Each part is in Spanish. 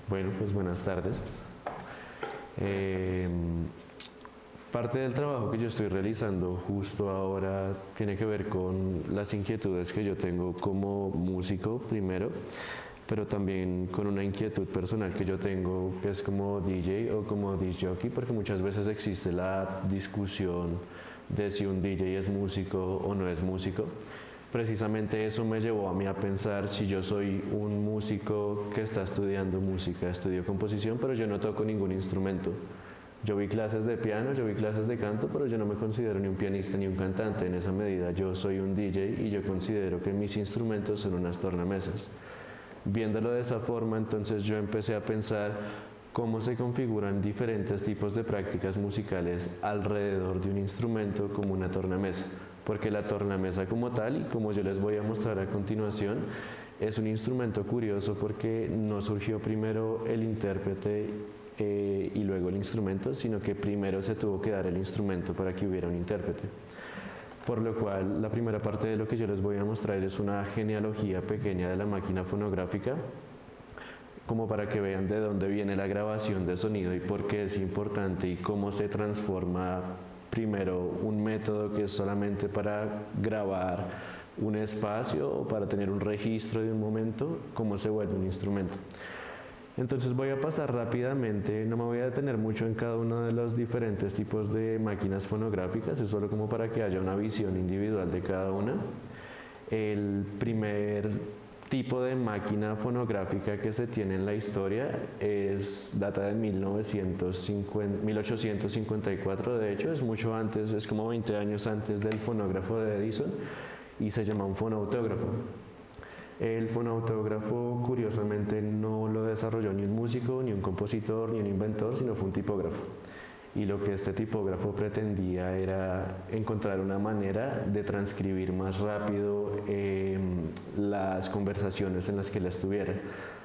Bueno, pues buenas tardes. Eh, Parte del trabajo que yo estoy realizando justo ahora tiene que ver con las inquietudes que yo tengo como músico primero, pero también con una inquietud personal que yo tengo que es como DJ o como disc jockey, porque muchas veces existe la discusión de si un DJ es músico o no es músico. Precisamente eso me llevó a mí a pensar si yo soy un músico que está estudiando música, estudio composición, pero yo no toco ningún instrumento. Yo vi clases de piano, yo vi clases de canto, pero yo no me considero ni un pianista ni un cantante. En esa medida yo soy un DJ y yo considero que mis instrumentos son unas tornamesas. Viéndolo de esa forma, entonces yo empecé a pensar cómo se configuran diferentes tipos de prácticas musicales alrededor de un instrumento como una tornamesa. Porque la tornamesa como tal, y como yo les voy a mostrar a continuación, es un instrumento curioso porque no surgió primero el intérprete y luego el instrumento, sino que primero se tuvo que dar el instrumento para que hubiera un intérprete. Por lo cual, la primera parte de lo que yo les voy a mostrar es una genealogía pequeña de la máquina fonográfica, como para que vean de dónde viene la grabación de sonido y por qué es importante y cómo se transforma primero un método que es solamente para grabar un espacio o para tener un registro de un momento, cómo se vuelve un instrumento. Entonces voy a pasar rápidamente, no me voy a detener mucho en cada uno de los diferentes tipos de máquinas fonográficas, es solo como para que haya una visión individual de cada una. El primer tipo de máquina fonográfica que se tiene en la historia data de 1854, de hecho es mucho antes, es como 20 años antes del fonógrafo de Edison y se llama un fonautógrafo. El fonautógrafo, curiosamente, no lo desarrolló ni un músico, ni un compositor, ni un inventor, sino fue un tipógrafo. Y lo que este tipógrafo pretendía era encontrar una manera de transcribir más rápido las conversaciones en las que él estuviera.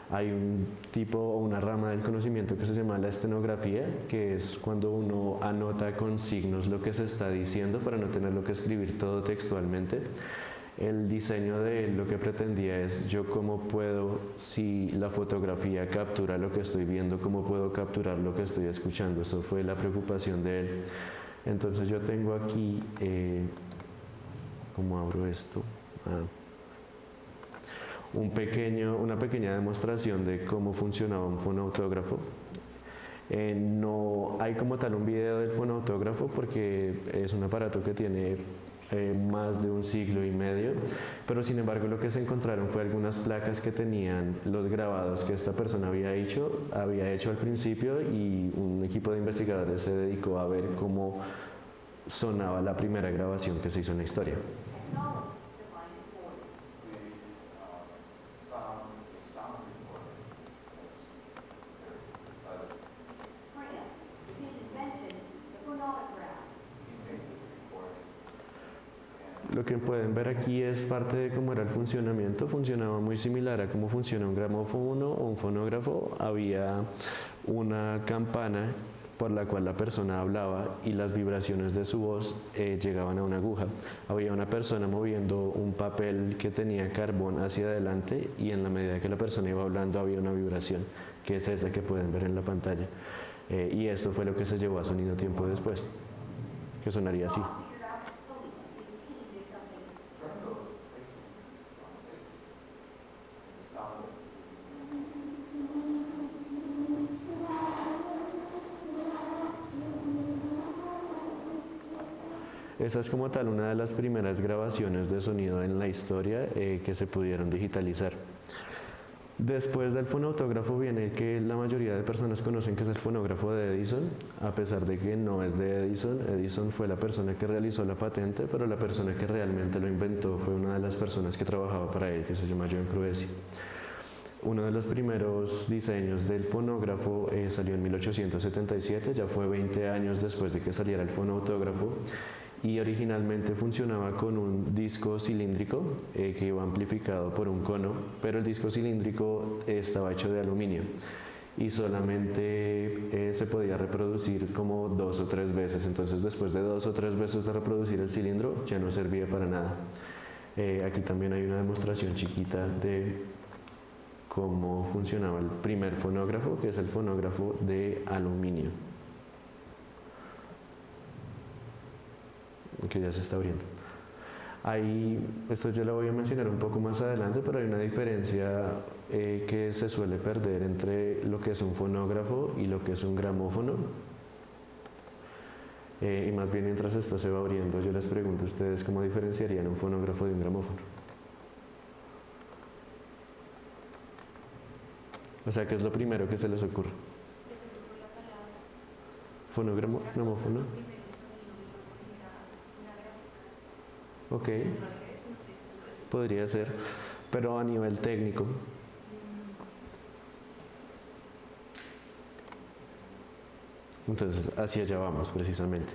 Hay un tipo o una rama del conocimiento que se llama la estenografía, que es cuando uno anota con signos lo que se está diciendo para no tenerlo que escribir todo textualmente. El diseño de él lo que pretendía es yo cómo puedo, si la fotografía captura lo que estoy viendo, cómo puedo capturar lo que estoy escuchando. Eso fue la preocupación de él. Entonces yo tengo aquí, ¿cómo abro esto? Una pequeña demostración de cómo funcionaba un fonautógrafo. No hay como tal un video del fonautógrafo porque es un aparato que tiene más de un siglo y medio, pero sin embargo lo que se encontraron fue algunas placas que tenían los grabados que esta persona había hecho al principio y un equipo de investigadores se dedicó a ver cómo sonaba la primera grabación que se hizo en la historia. Lo que pueden ver aquí es parte de cómo era el funcionamiento. Funcionaba muy similar a cómo funciona un gramófono o un fonógrafo. Había una campana por la cual la persona hablaba y las vibraciones de su voz llegaban a una aguja. Había una persona moviendo un papel que tenía carbón hacia adelante y en la medida que la persona iba hablando había una vibración, que es esa que pueden ver en la pantalla. Y esto fue lo que se llevó a sonido tiempo después, que sonaría así. Esa es como tal una de las primeras grabaciones de sonido en la historia que se pudieron digitalizar. Después del fonautógrafo viene el que la mayoría de personas conocen, que es el fonógrafo de Edison, a pesar de que no es de Edison. Edison fue la persona que realizó la patente, pero la persona que realmente lo inventó fue una de las personas que trabajaba para él, que se llama John Cruesi. Uno de los primeros diseños del fonógrafo salió en 1877, ya fue 20 años después de que saliera el fonautógrafo, y originalmente funcionaba con un disco cilíndrico que iba amplificado por un cono, pero el disco cilíndrico estaba hecho de aluminio y solamente se podía reproducir como 2 o 3 veces. Entonces después de 2 o 3 veces de reproducir el cilindro ya no servía para nada. Aquí también hay una demostración chiquita de cómo funcionaba el primer fonógrafo, que es el fonógrafo de aluminio, que ya se está abriendo. Ahí, esto yo lo voy a mencionar un poco más adelante, pero hay una diferencia que se suele perder entre lo que es un fonógrafo y lo que es un gramófono. Y más bien mientras esto se va abriendo, yo les pregunto a ustedes cómo diferenciarían un fonógrafo de un gramófono. O sea, ¿qué es lo primero que se les ocurre? Fonógrafo, gramófono. Ok, podría ser, pero a nivel técnico. Entonces, hacia allá vamos precisamente.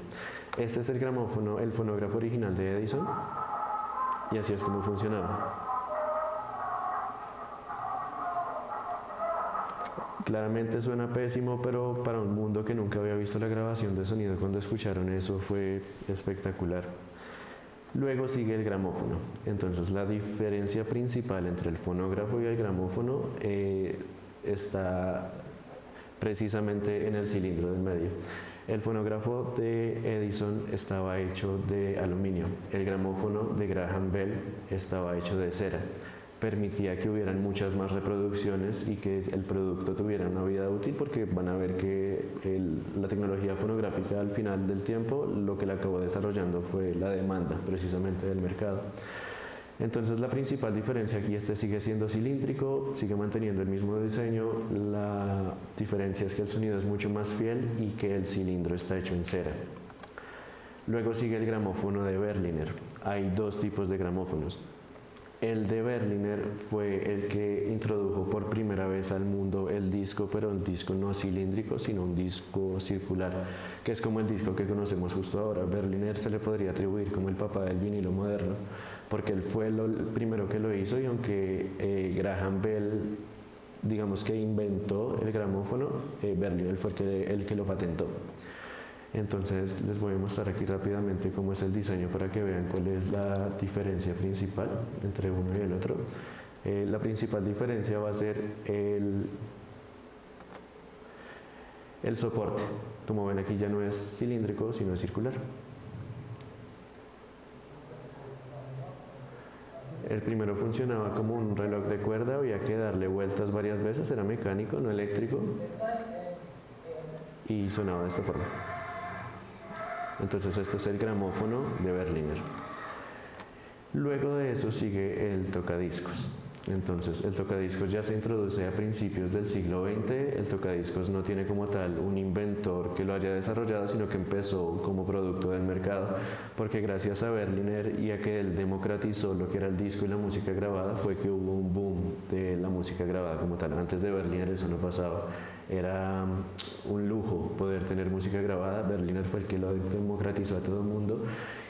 Este es el gramófono, el fonógrafo original de Edison, y así es como funcionaba. Claramente suena pésimo, pero para un mundo que nunca había visto la grabación de sonido, cuando escucharon eso fue espectacular. Luego sigue el gramófono. Entonces, la diferencia principal entre el fonógrafo y el gramófono está precisamente en el cilindro del medio. El fonógrafo de Edison estaba hecho de aluminio, el gramófono de Graham Bell estaba hecho de cera. Permitía que hubieran muchas más reproducciones y que el producto tuviera una vida útil, porque van a ver que la tecnología fonográfica al final del tiempo lo que la acabó desarrollando fue la demanda precisamente del mercado. Entonces la principal diferencia aquí, este sigue siendo cilíndrico, sigue manteniendo el mismo diseño, la diferencia es que el sonido es mucho más fiel y que el cilindro está hecho en cera. Luego sigue el gramófono de Berliner. Hay dos tipos de gramófonos. El de Berliner fue el que introdujo por primera vez al mundo el disco, pero el disco no cilíndrico, sino un disco circular, que es como el disco que conocemos justo ahora. Berliner se le podría atribuir como el papá del vinilo moderno, porque él fue el primero que lo hizo, y aunque Graham Bell, digamos que inventó el gramófono, Berliner fue el que lo patentó. Entonces les voy a mostrar aquí rápidamente cómo es el diseño para que vean cuál es la diferencia principal entre uno y el otro. La principal diferencia va a ser el soporte. Como ven, aquí ya no es cilíndrico, sino es circular. El primero funcionaba como un reloj de cuerda, había que darle vueltas varias veces, era mecánico, no eléctrico, y sonaba de esta forma. Entonces este es el gramófono de Berliner. Luego de eso sigue el tocadiscos. Entonces el tocadiscos ya se introduce a principios del siglo XX. El tocadiscos no tiene como tal un inventor que lo haya desarrollado, sino que empezó como producto del mercado, porque gracias a Berliner y a que él democratizó lo que era el disco y la música grabada, fue que hubo un boom de la música grabada como tal. Antes de Berliner eso no pasaba. Era un lujo poder tener música grabada. Berliner fue el que lo democratizó a todo el mundo,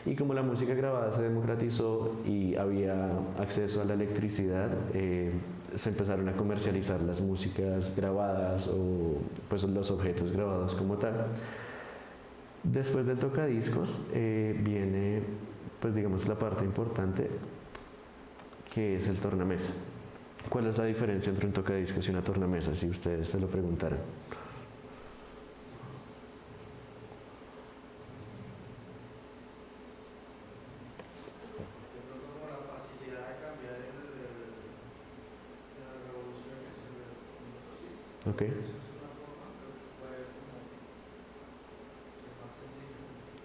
y como la música grabada se democratizó y había acceso a la electricidad, se empezaron a comercializar las músicas grabadas, o pues los objetos grabados como tal. Después del tocadiscos viene, pues digamos, la parte importante, que es el tornamesa. ¿Cuál es la diferencia entre un tocadiscos y una tornamesa, si ustedes se lo preguntaran? Ok.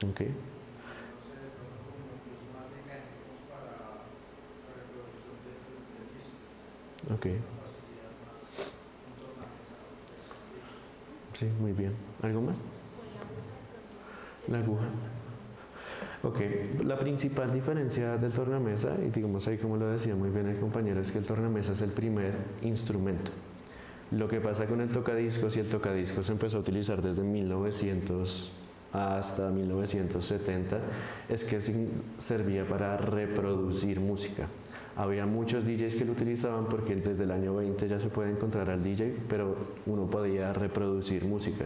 Ok. Ok. Sí, muy bien. ¿Algo más? La aguja. Ok, la principal diferencia del tornamesa, y digamos ahí como lo decía muy bien el compañero, es que el tornamesa es el primer instrumento. Lo que pasa con el tocadiscos, y el tocadiscos se empezó a utilizar desde 1900 hasta 1970, es que servía para reproducir música. Había muchos DJs que lo utilizaban porque desde el año 20 ya se puede encontrar al DJ, pero uno podía reproducir música.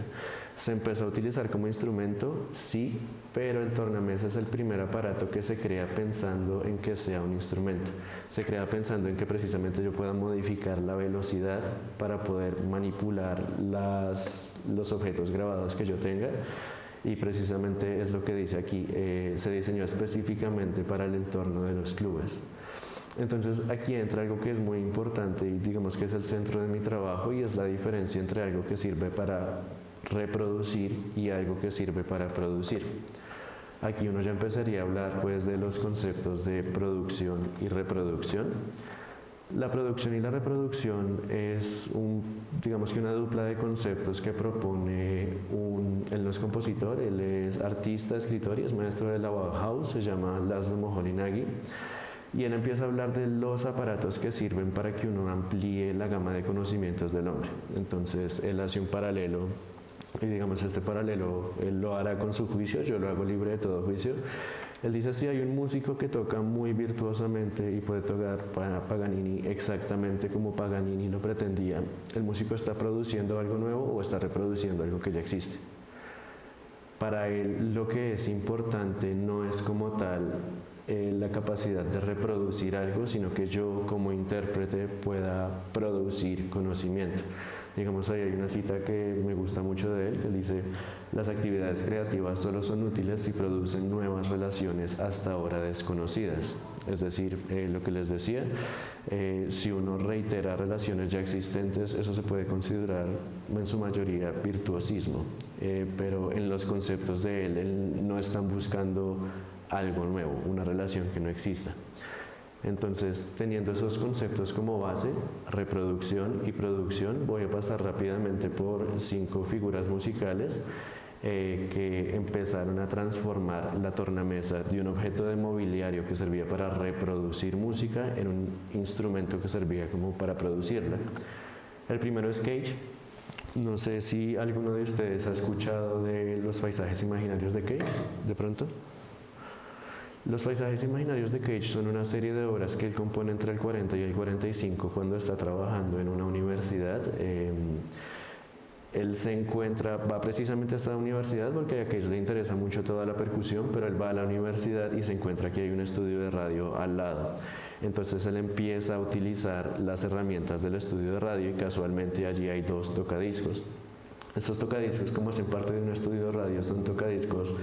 Se empezó a utilizar como instrumento, sí, pero el tornamesa es el primer aparato que se crea pensando en que sea un instrumento. Se crea pensando en que precisamente yo pueda modificar la velocidad para poder manipular los objetos grabados que yo tenga. Y precisamente es lo que dice aquí, se diseñó específicamente para el entorno de los clubes. Entonces aquí entra algo que es muy importante y digamos que es el centro de mi trabajo, y es la diferencia entre algo que sirve para reproducir y algo que sirve para producir. Aquí uno ya empezaría a hablar pues de los conceptos de producción y reproducción. La producción y la reproducción es digamos que una dupla de conceptos que propone él no es compositor, él es artista, escritor y es maestro de la Bauhaus, se llama Laszlo Moholy-Nagy, y él empieza a hablar de los aparatos que sirven para que uno amplíe la gama de conocimientos del hombre. Entonces él hace un paralelo, y digamos este paralelo él lo hará con su juicio, yo lo hago libre de todo juicio. Él dice, si hay un músico que toca muy virtuosamente y puede tocar para Paganini exactamente como Paganini lo pretendía, ¿el músico está produciendo algo nuevo o está reproduciendo algo que ya existe? Para él lo que es importante no es como tal la capacidad de reproducir algo, sino que yo como intérprete pueda producir conocimiento. Digamos, ahí hay una cita que me gusta mucho de él, que dice, las actividades creativas solo son útiles si producen nuevas relaciones hasta ahora desconocidas. Es decir, lo que les decía, si uno reitera relaciones ya existentes, eso se puede considerar en su mayoría virtuosismo, pero en los conceptos de él no están buscando algo nuevo, una relación que no exista. Entonces, teniendo esos conceptos como base, reproducción y producción, voy a pasar rápidamente por 5 figuras musicales que empezaron a transformar la tornamesa de un objeto de mobiliario que servía para reproducir música en un instrumento que servía como para producirla. El primero es Cage. No sé si alguno de ustedes ha escuchado de los paisajes imaginarios de Cage, de pronto. Los paisajes imaginarios de Cage son una serie de obras que él compone entre el 40 y el 45 cuando está trabajando en una universidad. Él se encuentra, va precisamente a esta universidad porque a Cage le interesa mucho toda la percusión, pero él va a la universidad y se encuentra que hay un estudio de radio al lado. Entonces él empieza a utilizar las herramientas del estudio de radio y casualmente allí hay 2 tocadiscos. Estos tocadiscos, como hacen parte de un estudio de radio, son tocadiscos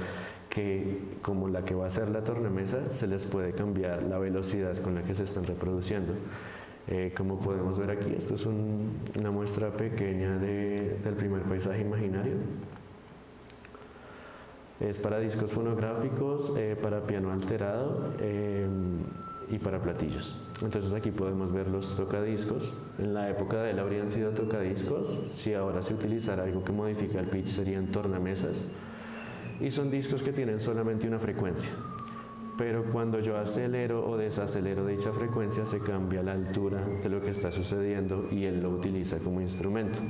que, como la que va a ser la tornamesa, se les puede cambiar la velocidad con la que se están reproduciendo. Como podemos ver aquí, esto es una muestra pequeña del primer paisaje imaginario. Es para discos fonográficos, para piano alterado y para platillos. Entonces aquí podemos ver los tocadiscos. En la época de él habrían sido tocadiscos. Si ahora se utilizara algo que modifica el pitch, serían tornamesas. Y son discos que tienen solamente una frecuencia. Pero cuando yo acelero o desacelero dicha frecuencia, se cambia la altura de lo que está sucediendo y él lo utiliza como instrumento.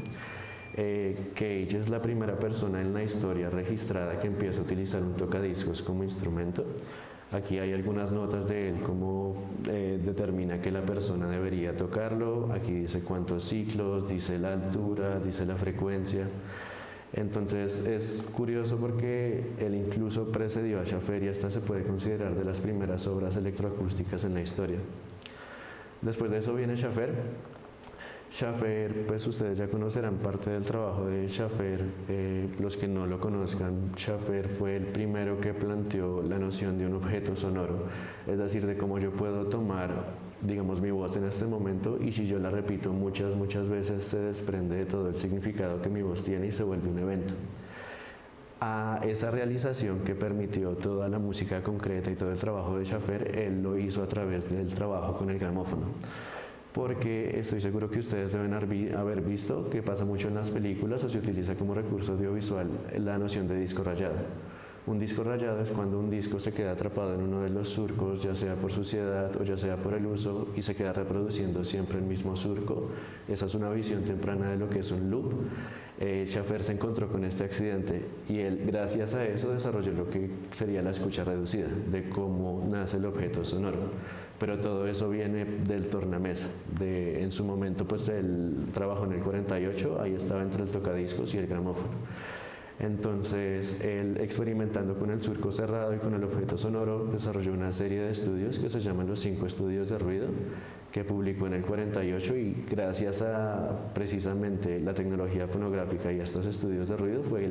Cage es la primera persona en la historia registrada que empieza a utilizar un tocadiscos como instrumento. Aquí hay algunas notas de él, cómo determina que la persona debería tocarlo. Aquí dice cuántos ciclos, dice la altura, dice la frecuencia. Entonces es curioso porque él incluso precedió a Schaffer y esta se puede considerar de las primeras obras electroacústicas en la historia. Después de eso viene Schaffer. Schaffer, pues ustedes ya conocerán parte del trabajo de Schaffer. Los que no lo conozcan, Schaffer fue el primero que planteó la noción de un objeto sonoro, es decir, de cómo yo puedo tomar, digamos, mi voz en este momento y si yo la repito muchas veces se desprende de todo el significado que mi voz tiene y se vuelve un evento. A esa realización que permitió toda la música concreta y todo el trabajo de Schaffer, él lo hizo a través del trabajo con el gramófono. Porque estoy seguro que ustedes deben haber visto que pasa mucho en las películas o se utiliza como recurso audiovisual la noción de disco rayado. Un disco rayado es cuando un disco se queda atrapado en uno de los surcos, ya sea por suciedad o ya sea por el uso, y se queda reproduciendo siempre el mismo surco. Esa es una visión temprana de lo que es un loop. Schaffer se encontró con este accidente y él, gracias a eso, desarrolló lo que sería la escucha reducida, de cómo nace el objeto sonoro. pero todo eso viene del tornamesa. En su momento, pues él trabajó en el 48, ahí estaba entre el tocadiscos y el gramófono. Entonces, él experimentando con el surco cerrado y con el objeto sonoro, desarrolló una serie de estudios que se llaman los 5 estudios de ruido, que publicó en el 48, y gracias a precisamente la tecnología fonográfica y a estos estudios de ruido fue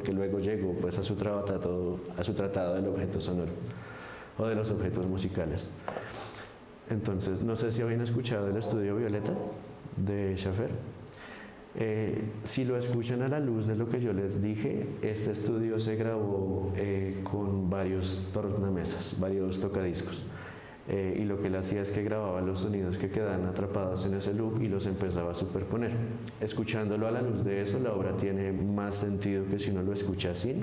que luego llegó pues a su tratado del objeto sonoro o de los objetos musicales. Entonces, no sé si habían escuchado el estudio Violeta de Schaffer. Si lo escuchan a la luz de lo que yo les dije, este estudio se grabó con varios tornamesas, varios tocadiscos. Y lo que él hacía es que grababa los sonidos que quedaban atrapados en ese loop y los empezaba a superponer. Escuchándolo a la luz de eso, la obra tiene más sentido que si uno lo escucha así.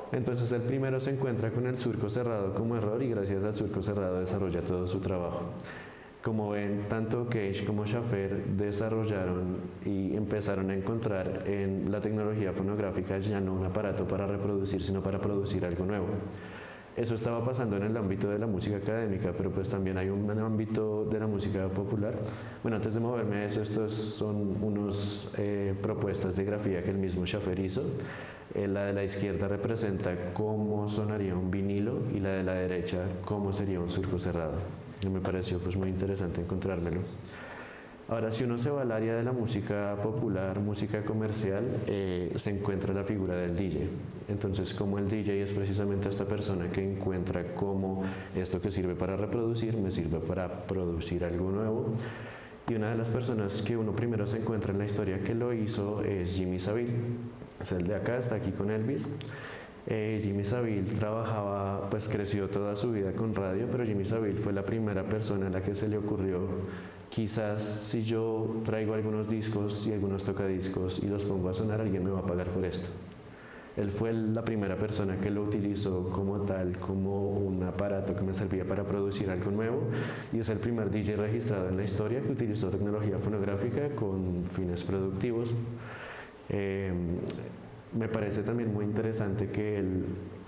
Entonces el primero se encuentra con el surco cerrado como error y gracias al surco cerrado desarrolla todo su trabajo. Como ven, tanto Cage como Schaffer desarrollaron y empezaron a encontrar en la tecnología fonográfica ya no un aparato para reproducir, sino para producir algo nuevo. Eso estaba pasando en el ámbito de la música académica, pero pues también hay un ámbito de la música popular. Bueno, antes de moverme a eso, estos son unas propuestas de grafía que el mismo Schaffer hizo. La de la izquierda representa cómo sonaría un vinilo y la de la derecha cómo sería un surco cerrado. Y me pareció pues muy interesante encontrármelo. Ahora, si uno se va al área de la música popular, música comercial, se encuentra la figura del DJ. Entonces, como el DJ es precisamente esta persona que encuentra cómo esto que sirve para reproducir me sirve para producir algo nuevo. Y una de las personas que uno primero se encuentra en la historia que lo hizo es Jimmy Savile. Es el de acá, está aquí con Elvis. Jimmy Savile trabajaba, pues creció toda su vida con radio, pero Jimmy Savile fue la primera persona a la que se le ocurrió: quizás si yo traigo algunos discos y algunos tocadiscos y los pongo a sonar, alguien me va a pagar por esto. Él fue la primera persona que lo utilizó como tal, como un aparato que me servía para producir algo nuevo, y es el primer DJ registrado en la historia que utilizó tecnología fonográfica con fines productivos. Me parece también muy interesante que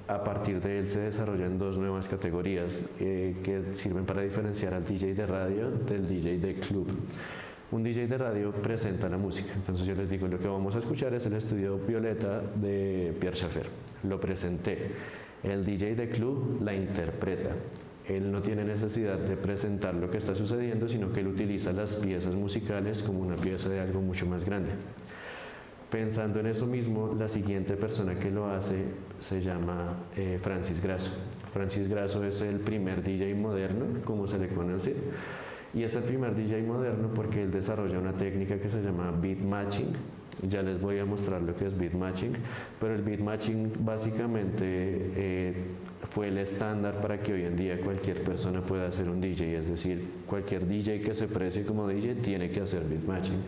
a partir de él se desarrollan dos nuevas categorías que sirven para diferenciar al DJ de radio del DJ de club. Un DJ de radio presenta la música, entonces yo les digo, lo que vamos a escuchar es el estudio Violeta de Pierre Schaffer, lo presenté. El DJ de club la interpreta. Él no tiene necesidad de presentar lo que está sucediendo, sino que él utiliza las piezas musicales como una pieza de algo mucho más grande. Pensando en eso mismo, la siguiente persona que lo hace se llama Francis Grasso. Francis Grasso es el primer DJ moderno, como se le conoce, y es el primer DJ moderno porque él desarrolla una técnica que se llama beat matching. Ya les voy a mostrar lo que es beat matching, pero el beat matching básicamente fue el estándar para que hoy en día cualquier persona pueda hacer un DJ, es decir, cualquier DJ que se precie como DJ tiene que hacer beat matching.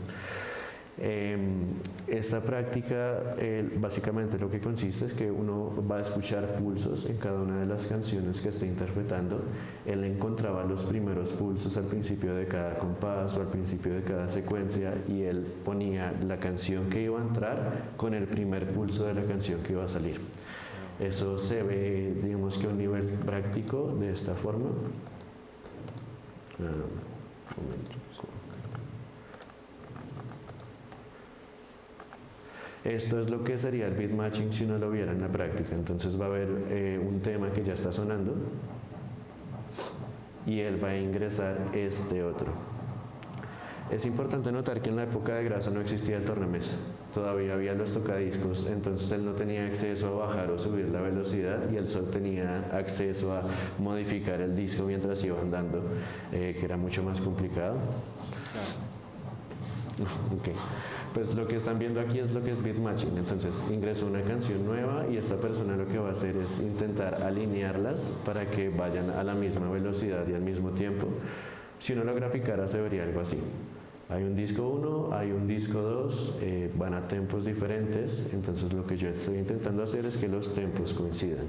Esta práctica básicamente lo que consiste es que uno va a escuchar pulsos en cada una de las canciones que esté interpretando. Él encontraba los primeros pulsos al principio de cada compás o al principio de cada secuencia y él ponía la canción que iba a entrar con el primer pulso de la canción que iba a salir. Eso se ve, digamos que a un nivel práctico de esta forma. Un momentico. Esto es lo que sería el beat matching si uno lo viera en la práctica. Entonces va a haber un tema que ya está sonando y él va a ingresar este otro. Es importante notar que en la época de Grasso no existía el tornamesa, todavía había los tocadiscos, entonces él no tenía acceso a bajar o subir la velocidad y él solo tenía acceso a modificar el disco mientras iba andando, que era mucho más complicado. Okay. Pues lo que están viendo aquí es lo que es beat matching. Entonces ingresó una canción nueva y esta persona lo que va a hacer es intentar alinearlas para que vayan a la misma velocidad y al mismo tiempo. Si uno lo graficara se vería algo así. Hay un disco 1, hay un disco 2, van a tempos diferentes, entonces lo que yo estoy intentando hacer es que los tempos coincidan.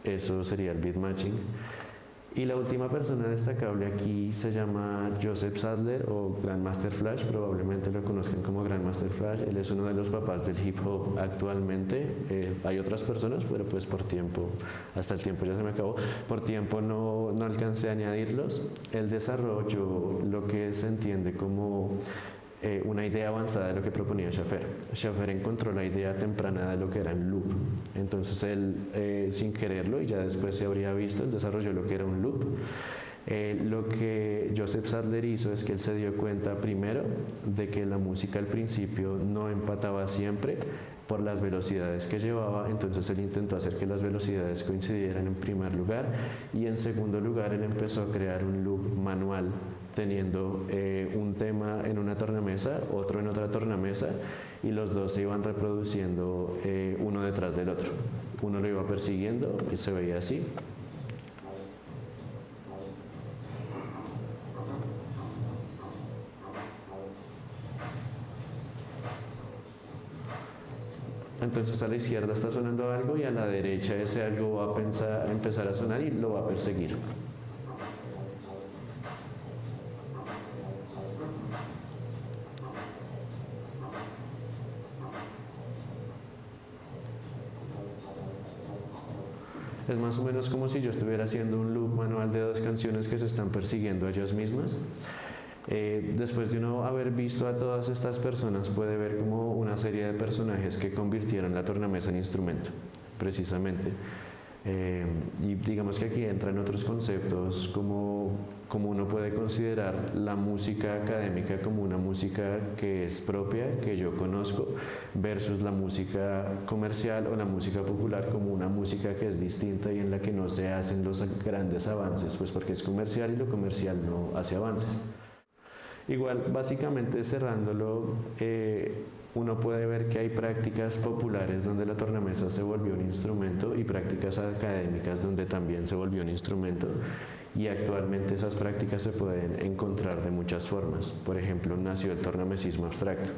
Eso sería el beat matching. Y la última persona destacable aquí se llama Joseph Sadler o Grandmaster Flash, probablemente lo conozcan como Grandmaster Flash. Él es uno de los papás del hip hop actualmente. Hay otras personas, pero pues por tiempo, hasta el tiempo ya se me acabó, por tiempo no alcancé a añadirlos. Él desarrolló lo que se entiende como una idea avanzada de lo que proponía Schaffer. Schaffer encontró la idea temprana de lo que era un loop. Entonces él, sin quererlo, y ya después se habría visto, él desarrolló lo que era un loop. Lo que Joseph Sadler hizo es que él se dio cuenta primero de que la música al principio no empataba siempre por las velocidades que llevaba, entonces él intentó hacer que las velocidades coincidieran en primer lugar, y en segundo lugar él empezó a crear un loop manual teniendo un tema en una tornamesa, otro en otra tornamesa, y los dos se iban reproduciendo uno detrás del otro. Uno lo iba persiguiendo y se veía así. Entonces a la izquierda está sonando algo y a la derecha ese algo va a empezar a sonar y lo va a perseguir. Es más o menos como si yo estuviera haciendo un loop manual de dos canciones que se están persiguiendo a ellas mismas. Después de uno haber visto a todas estas personas, puede ver como una serie de personajes que convirtieron la tornamesa en instrumento, precisamente. Y digamos que aquí entran otros conceptos como uno puede considerar la música académica como una música que es propia, que yo conozco, versus la música comercial o la música popular como una música que es distinta y en la que no se hacen los grandes avances, pues porque es comercial y lo comercial no hace avances. Igual, básicamente cerrándolo, uno puede ver que hay prácticas populares donde la tornamesa se volvió un instrumento y prácticas académicas donde también se volvió un instrumento, y actualmente esas prácticas se pueden encontrar de muchas formas. Por ejemplo, nació el tornamesismo abstracto,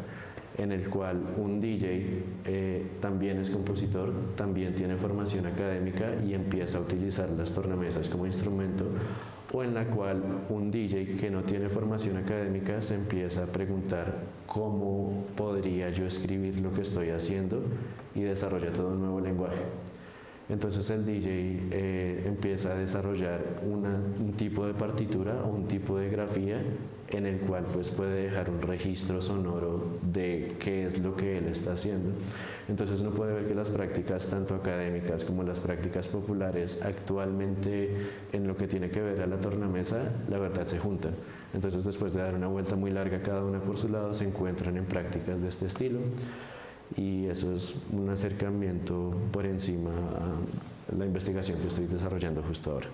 en el cual un DJ también es compositor, también tiene formación académica y empieza a utilizar las tornamesas como instrumento, o en la cual un DJ que no tiene formación académica se empieza a preguntar cómo podría yo escribir lo que estoy haciendo y desarrolla todo un nuevo lenguaje. Entonces el DJ empieza a desarrollar un tipo de partitura o un tipo de grafía en el cual pues puede dejar un registro sonoro de qué es lo que él está haciendo. Entonces uno puede ver que las prácticas tanto académicas como las prácticas populares actualmente en lo que tiene que ver a la tornamesa, la verdad se juntan. Entonces después de dar una vuelta muy larga cada una por su lado, se encuentran en prácticas de este estilo. Y eso es un acercamiento por encima a la investigación que estoy desarrollando justo ahora.